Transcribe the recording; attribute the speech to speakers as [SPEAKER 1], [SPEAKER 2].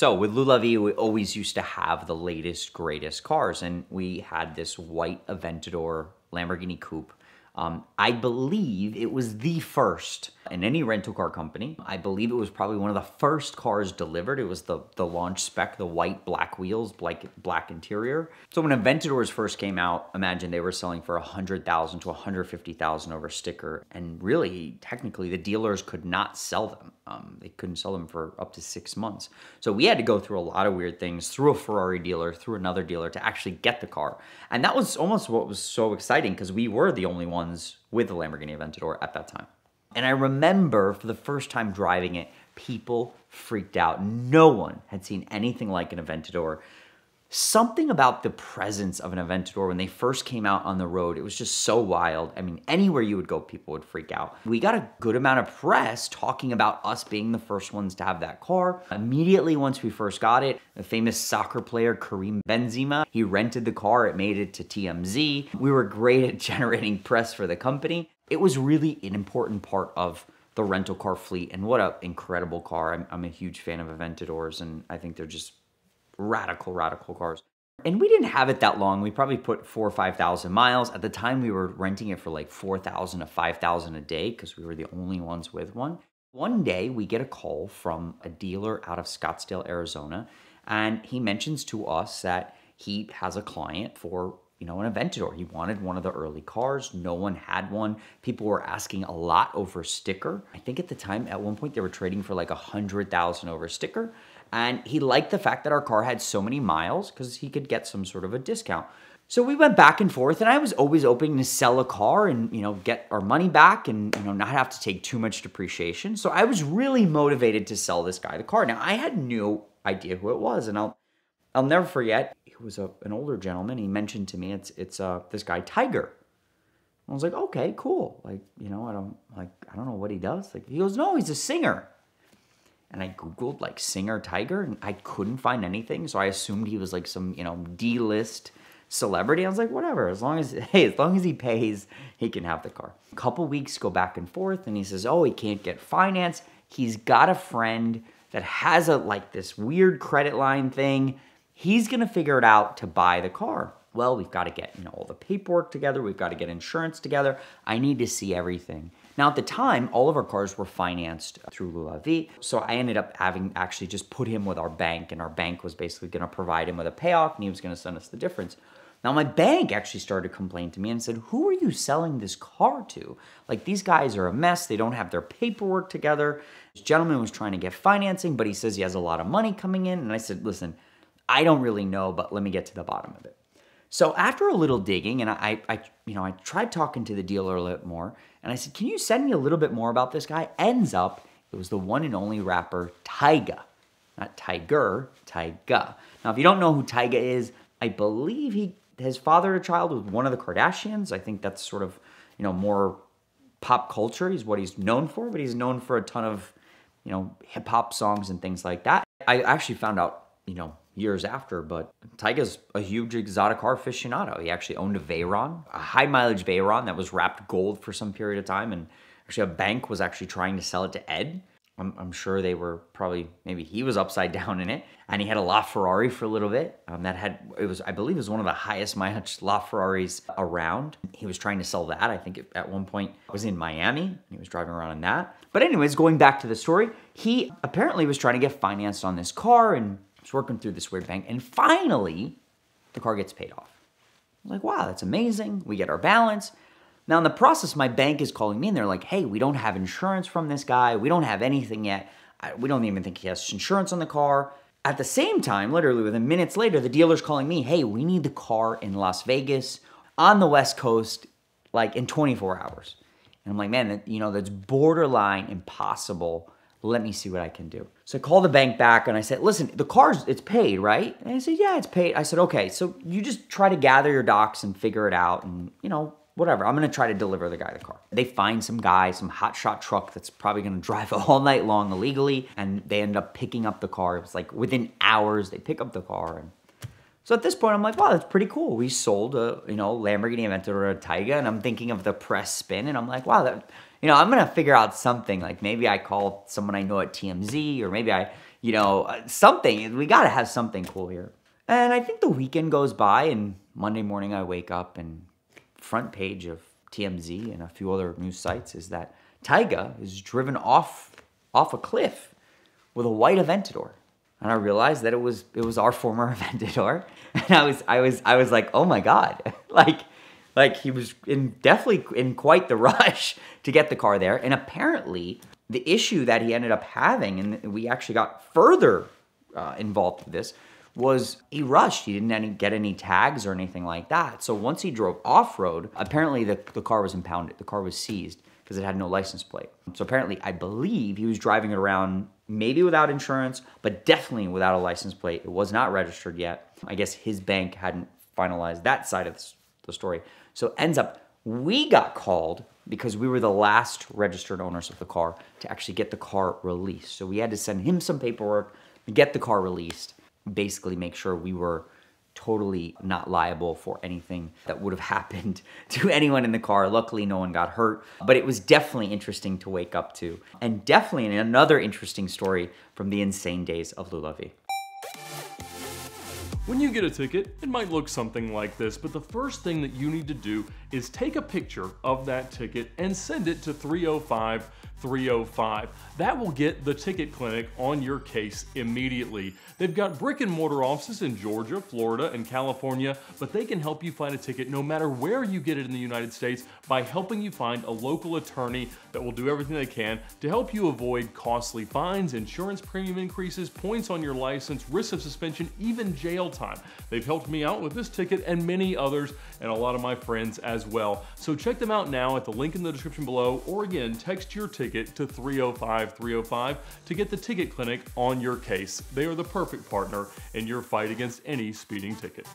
[SPEAKER 1] So with Lullaby, we always used to have the latest, greatest cars, and we had this white Aventador Lamborghini Coupe. I believe it was the first in any rental car company. I believe it was probably one of the first cars delivered. It was the launch spec, the white black wheels, black interior. So when Aventadors first came out, imagine they were selling for $100,000 to $150,000 over sticker. And really, technically, the dealers could not sell them. They couldn't sell them for up to 6 months. So we had to go through a lot of weird things, through a Ferrari dealer, through another dealer to actually get the car. And that was almost what was so exciting because we were the only ones with the Lamborghini Aventador at that time. And I remember for the first time driving it, people freaked out. No one had seen anything like an Aventador. Something about the presence of an Aventador when they first came out on the road, it was just so wild. I mean, anywhere you would go, people would freak out. We got a good amount of press talking about us being the first ones to have that car. Immediately once we first got it, the famous soccer player Karim Benzema, he rented the car, it made it to TMZ. We were great at generating press for the company. It was really an important part of the rental car fleet, and what an incredible car. I'm a huge fan of Aventadors, and I think they're just radical cars. And we didn't have it that long. We probably put 4,000 or 5,000 miles. At the time, we were renting it for like 4,000 to 5,000 a day because we were the only ones with one. One day, we get a call from a dealer out of Scottsdale, Arizona, and he mentions to us that he has a client for an Aventador. He wanted one of the early cars. No one had one. People were asking a lot over sticker. I think at the time, at one point, they were trading for like 100,000 over sticker. And he liked the fact that our car had so many miles because he could get some sort of a discount. So we went back and forth, and I was always open to sell a car and, get our money back and, not have to take too much depreciation. So I was really motivated to sell this guy the car. Now, I had no idea who it was, and I'll never forget. He was an older gentleman. He mentioned to me, it's this guy, Tyga. I was like, okay, cool. I don't know what he does. He goes, no, he's a singer. And I Googled singer Tyga, and I couldn't find anything. So I assumed he was some, D-list celebrity. I was like, whatever, as long as he pays, he can have the car. A couple weeks go back and forth, and he says, oh, he can't get finance. He's got a friend that has this weird credit line thing. He's gonna figure it out to buy the car. Well, we've got to get all the paperwork together. We've got to get insurance together. I need to see everything. Now, at the time, all of our cars were financed through Lullaby. So I ended up having actually just put him with our bank, and our bank was basically going to provide him with a payoff, and he was going to send us the difference. Now, my bank actually started to complain to me and said, who are you selling this car to? These guys are a mess. They don't have their paperwork together. This gentleman was trying to get financing, but he says he has a lot of money coming in. And I said, listen, I don't really know, but let me get to the bottom of it. So after a little digging, and I tried talking to the dealer a little more, and I said, can you send me a little bit more about this guy? Ends up, it was the one and only rapper Tyga. Not Tiger, Tyga. Now, if you don't know who Tyga is, I believe he has fathered a child with one of the Kardashians. I think that's sort of, more pop culture. He's what he's known for, but he's known for a ton of, hip-hop songs and things like that. I actually found out, years after, but Tyga's a huge exotic car aficionado. He actually owned a Veyron, a high mileage Veyron that was wrapped gold for some period of time, and actually a bank was actually trying to sell it to Ed. I'm sure they were maybe he was upside down in it, and he had a LaFerrari for a little bit. I believe it was one of the highest mileage LaFerraris around. He was trying to sell that. I think at one point it was in Miami, and he was driving around in that. But anyways, going back to the story, he apparently was trying to get financed on this car, and was working through this weird bank, and finally, the car gets paid off. I was like, wow, that's amazing. We get our balance. Now, in the process, my bank is calling me, and they're like, hey, we don't have insurance from this guy. We don't have anything yet. We don't even think he has insurance on the car. At the same time, literally within minutes later, the dealer's calling me, hey, we need the car in Las Vegas on the West Coast, in 24 hours. And I'm like, man, that's borderline impossible. Let me see what I can do. So I called the bank back and I said, listen, the car's, it's paid, right? And they said, yeah, it's paid. I said, okay, so you just try to gather your docs and figure it out and, whatever. I'm going to try to deliver the guy the car. They find some guy, some hotshot truck that's probably going to drive all night long illegally, and they end up picking up the car. It was within hours, they pick up the car. And so at this point, I'm like, wow, that's pretty cool. We sold a, Lamborghini Aventador, a Tyga, and I'm thinking of the press spin, and I'm like, wow, I'm going to figure out something. Maybe I call someone I know at TMZ, or maybe I, you know, something. We got to have something cool here. And I think the weekend goes by, and Monday morning I wake up, and front page of TMZ and a few other news sites is that Tyga is driven off a cliff with a white Aventador. And I realized that it was our former Aventador, and I was like, oh my god, like he was definitely in quite the rush to get the car there. And apparently the issue that he ended up having, and we actually got further involved with this, was he rushed. He didn't get any tags or anything like that. So once he drove off-road, apparently the car was impounded. The car was seized because it had no license plate. So apparently, I believe he was driving it around maybe without insurance, but definitely without a license plate. It was not registered yet. I guess his bank hadn't finalized that side of the story. So ends up, we got called because we were the last registered owners of the car to actually get the car released. So we had to send him some paperwork to get the car released, basically make sure we were totally not liable for anything that would have happened to anyone in the car. Luckily, no one got hurt, but it was definitely interesting to wake up to. And definitely another interesting story from the insane days of Lullaby.
[SPEAKER 2] When you get a ticket, it might look something like this, but the first thing that you need to do is take a picture of that ticket and send it to 305-305. That will get the ticket clinic on your case immediately. They've got brick and mortar offices in Georgia, Florida, and California, but they can help you find a ticket no matter where you get it in the United States by helping you find a local attorney that will do everything they can to help you avoid costly fines, insurance premium increases, points on your license, risk of suspension, even jail time. They've helped me out with this ticket and many others, and a lot of my friends as well. So check them out now at the link in the description below, or again, text your ticket to 305-305 to get the ticket clinic on your case. They are the perfect partner in your fight against any speeding ticket.